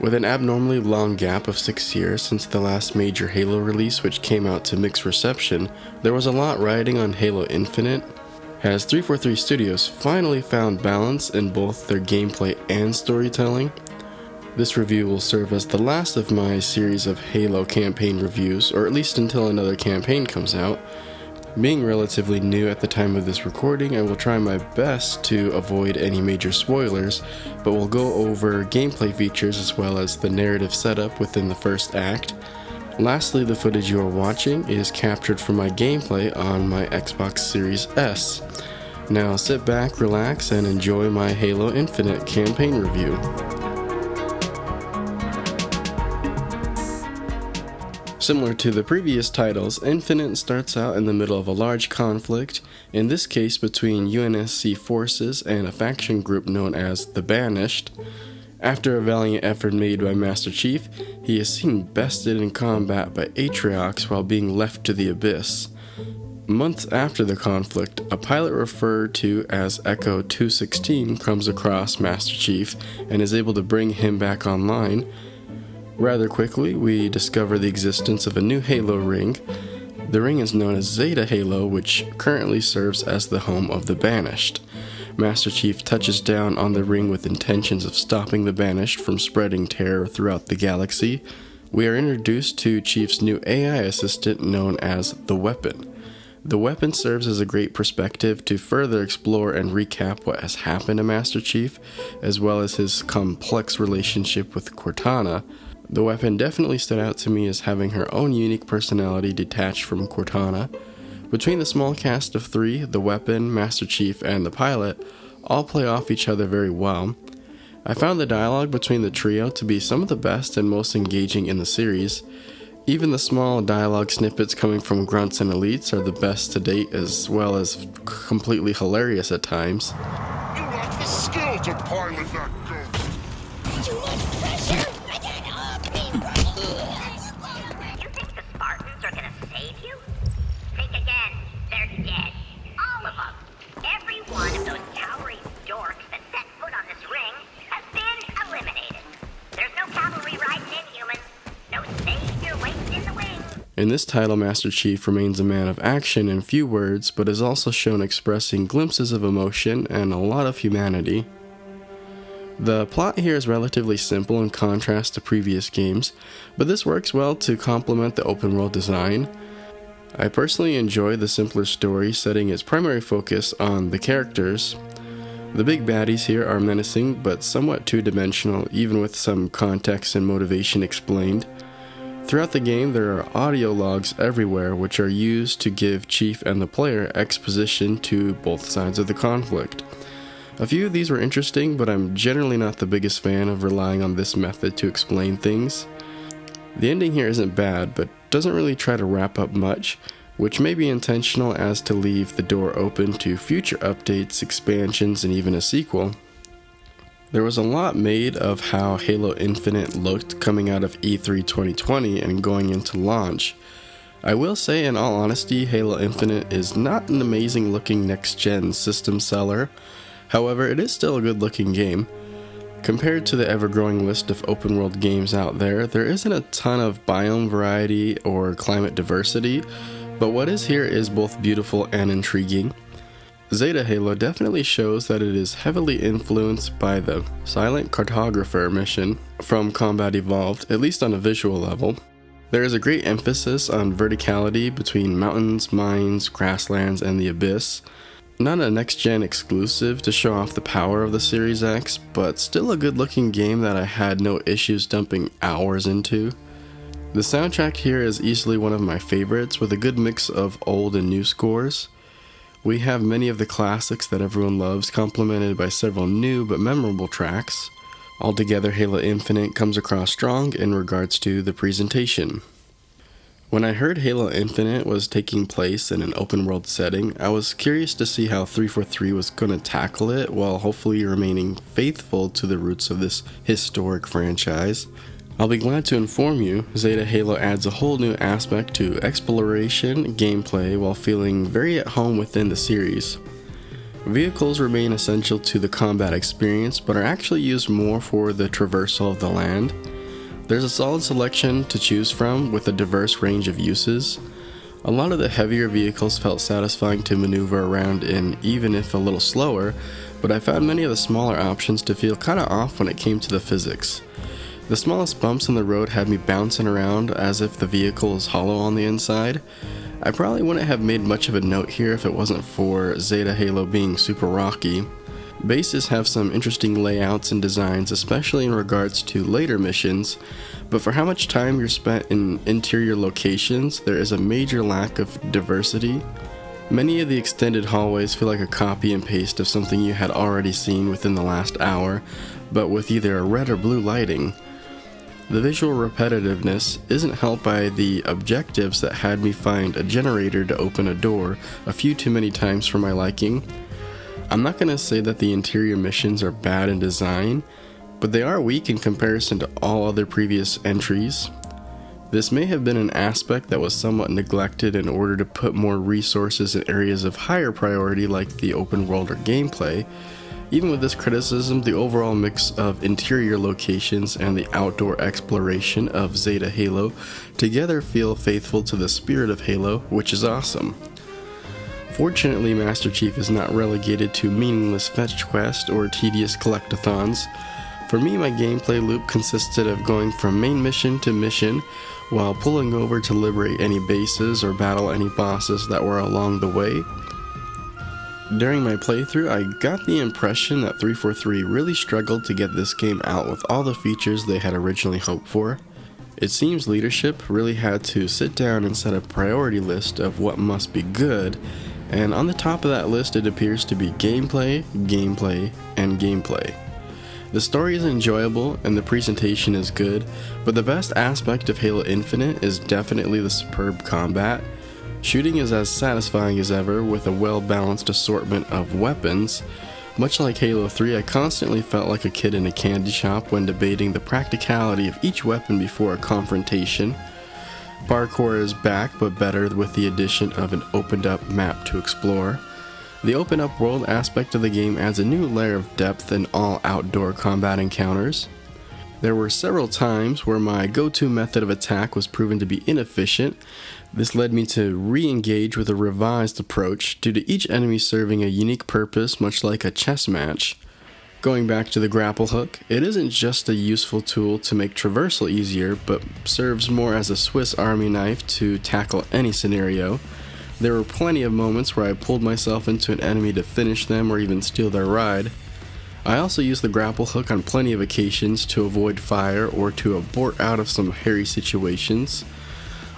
With an abnormally long gap of 6 years since the last major Halo release, which came out to mixed reception, there was a lot riding on Halo Infinite, as 343 Studios finally found balance in both their gameplay and storytelling. This review will serve as the last of my series of Halo campaign reviews, or at least until another campaign comes out. Being relatively new at the time of this recording, I will try my best to avoid any major spoilers, but we'll go over gameplay features as well as the narrative setup within the first act. Lastly, the footage you are watching is captured from my gameplay on my Xbox Series S. Now sit back, relax, and enjoy my Halo Infinite campaign review. Similar to the previous titles, Infinite starts out in the middle of a large conflict, in this case between UNSC forces and a faction group known as the Banished. After a valiant effort made by Master Chief, he is seen bested in combat by Atriox while being left to the abyss. Months after the conflict, a pilot referred to as Echo 216 comes across Master Chief and is able to bring him back online. Rather quickly, we discover the existence of a new Halo ring. The ring is known as Zeta Halo, which currently serves as the home of the Banished. Master Chief touches down on the ring with intentions of stopping the Banished from spreading terror throughout the galaxy. We are introduced to Chief's new AI assistant known as the Weapon. The Weapon serves as a great perspective to further explore and recap what has happened to Master Chief, as well as his complex relationship with Cortana. The Weapon definitely stood out to me as having her own unique personality detached from Cortana. Between the small cast of three, the Weapon, Master Chief, and the pilot all play off each other very well. I found the dialogue between the trio to be some of the best and most engaging in the series. Even the small dialogue snippets coming from grunts and elites are the best to date, as well as completely hilarious at times. You lack the skill to pilot that ghost. Too much pressure! I can't help me, You think the Spartans are gonna save you? Think again. They're dead. All of them. Every one of those cavalry dorks that set foot on this ring has been eliminated. There's no cavalry riding in, humans. No savior waits in the wings. In this title, Master Chief remains a man of action and few words, but is also shown expressing glimpses of emotion and a lot of humanity. The plot here is relatively simple in contrast to previous games, but this works well to complement the open world design. I personally enjoy the simpler story, setting its primary focus on the characters. The big baddies here are menacing, but somewhat two-dimensional, even with some context and motivation explained. Throughout the game, there are audio logs everywhere, which are used to give Chief and the player exposition to both sides of the conflict. A few of these were interesting, but I'm generally not the biggest fan of relying on this method to explain things. The ending here isn't bad, but doesn't really try to wrap up much, which may be intentional as to leave the door open to future updates, expansions, and even a sequel. There was a lot made of how Halo Infinite looked coming out of E3 2020 and going into launch. I will say, in all honesty, Halo Infinite is not an amazing looking next-gen system seller. However, it is still a good looking game. Compared to the ever-growing list of open-world games out there isn't a ton of biome variety or climate diversity, but what is here is both beautiful and intriguing. Zeta Halo definitely shows that it is heavily influenced by the Silent Cartographer mission from Combat Evolved, at least on a visual level. There is a great emphasis on verticality between mountains, mines, grasslands, and the abyss. Not a next-gen exclusive to show off the power of the Series X, but still a good-looking game that I had no issues dumping hours into. The soundtrack here is easily one of my favorites, with a good mix of old and new scores. We have many of the classics that everyone loves, complemented by several new but memorable tracks. Altogether, Halo Infinite comes across strong in regards to the presentation. When I heard Halo Infinite was taking place in an open world setting, I was curious to see how 343 was going to tackle it while hopefully remaining faithful to the roots of this historic franchise. I'll be glad to inform you, Zeta Halo adds a whole new aspect to exploration gameplay while feeling very at home within the series. Vehicles remain essential to the combat experience, but are actually used more for the traversal of the land. There's a solid selection to choose from with a diverse range of uses. A lot of the heavier vehicles felt satisfying to maneuver around in, even if a little slower, but I found many of the smaller options to feel kinda off when it came to the physics. The smallest bumps in the road had me bouncing around as if the vehicle was hollow on the inside. I probably wouldn't have made much of a note here if it wasn't for Zeta Halo being super rocky. Bases have some interesting layouts and designs, especially in regards to later missions, but for how much time you're spent in interior locations, there is a major lack of diversity. Many of the extended hallways feel like a copy and paste of something you had already seen within the last hour, but with either a red or blue lighting. The visual repetitiveness isn't helped by the objectives that had me find a generator to open a door a few too many times for my liking. I'm not going to say that the interior missions are bad in design, but they are weak in comparison to all other previous entries. This may have been an aspect that was somewhat neglected in order to put more resources in areas of higher priority like the open world or gameplay. Even with this criticism, the overall mix of interior locations and the outdoor exploration of Zeta Halo together feel faithful to the spirit of Halo, which is awesome. Fortunately, Master Chief is not relegated to meaningless fetch quests or tedious collectathons. For me, my gameplay loop consisted of going from main mission to mission, while pulling over to liberate any bases or battle any bosses that were along the way. During my playthrough, I got the impression that 343 really struggled to get this game out with all the features they had originally hoped for. It seems leadership really had to sit down and set a priority list of what must be good, and on the top of that list it appears to be gameplay, gameplay, and gameplay. The story is enjoyable and the presentation is good, but the best aspect of Halo Infinite is definitely the superb combat. Shooting is as satisfying as ever with a well-balanced assortment of weapons. Much like Halo 3, I constantly felt like a kid in a candy shop when debating the practicality of each weapon before a confrontation. Parkour is back, but better with the addition of an opened-up map to explore. The open-up world aspect of the game adds a new layer of depth in all outdoor combat encounters. There were several times where my go-to method of attack was proven to be inefficient. This led me to re-engage with a revised approach due to each enemy serving a unique purpose, much like a chess match. Going back to the grapple hook, it isn't just a useful tool to make traversal easier, but serves more as a Swiss Army knife to tackle any scenario. There were plenty of moments where I pulled myself into an enemy to finish them or even steal their ride. I also used the grapple hook on plenty of occasions to avoid fire or to abort out of some hairy situations.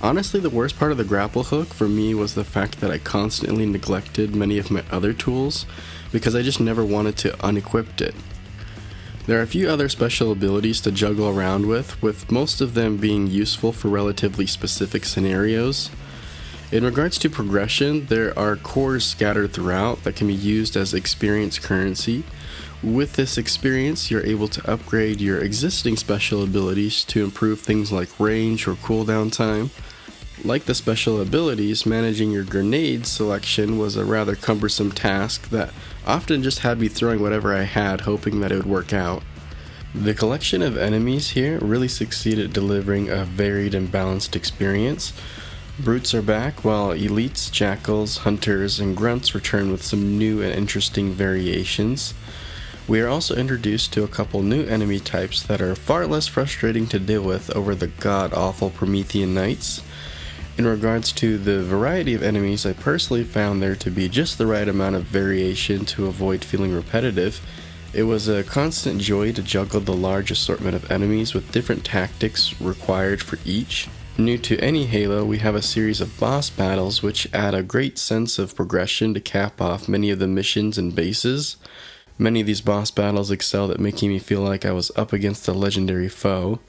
Honestly, the worst part of the grapple hook for me was the fact that I constantly neglected many of my other tools because I just never wanted to unequip it. There are a few other special abilities to juggle around with most of them being useful for relatively specific scenarios. In regards to progression, there are cores scattered throughout that can be used as experience currency. With this experience, you're able to upgrade your existing special abilities to improve things like range or cooldown time. Like the special abilities, managing your grenade selection was a rather cumbersome task that often just had me throwing whatever I had, hoping that it would work out. The collection of enemies here really succeeded at delivering a varied and balanced experience. Brutes are back, while elites, jackals, hunters, and grunts return with some new and interesting variations. We are also introduced to a couple new enemy types that are far less frustrating to deal with over the god-awful Promethean Knights. In regards to the variety of enemies, I personally found there to be just the right amount of variation to avoid feeling repetitive. It was a constant joy to juggle the large assortment of enemies with different tactics required for each. New to any Halo, we have a series of boss battles which add a great sense of progression to cap off many of the missions and bases. Many of these boss battles excelled at making me feel like I was up against a legendary foe.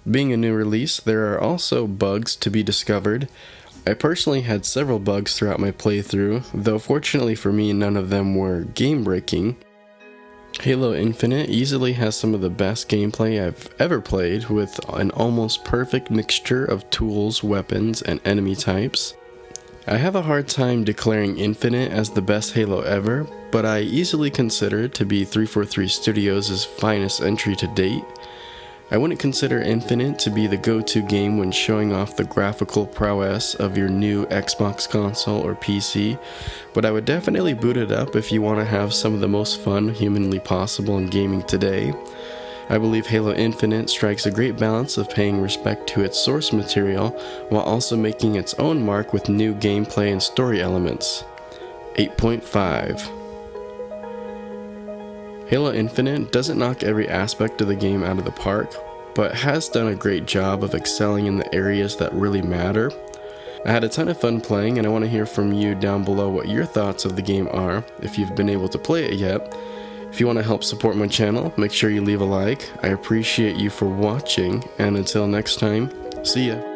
Being a new release, there are also bugs to be discovered. I personally had several bugs throughout my playthrough, though fortunately for me none of them were game-breaking. Halo Infinite easily has some of the best gameplay I've ever played, with an almost perfect mixture of tools, weapons, and enemy types. I have a hard time declaring Infinite as the best Halo ever, but I easily consider it to be 343 Studios' finest entry to date. I wouldn't consider Infinite to be the go-to game when showing off the graphical prowess of your new Xbox console or PC, but I would definitely boot it up if you want to have some of the most fun humanly possible in gaming today. I believe Halo Infinite strikes a great balance of paying respect to its source material while also making its own mark with new gameplay and story elements. 8.5. Halo Infinite doesn't knock every aspect of the game out of the park, but has done a great job of excelling in the areas that really matter. I had a ton of fun playing, and I want to hear from you down below what your thoughts of the game are, if you've been able to play it yet. If you want to help support my channel, make sure you leave a like. I appreciate you for watching, and until next time, see ya.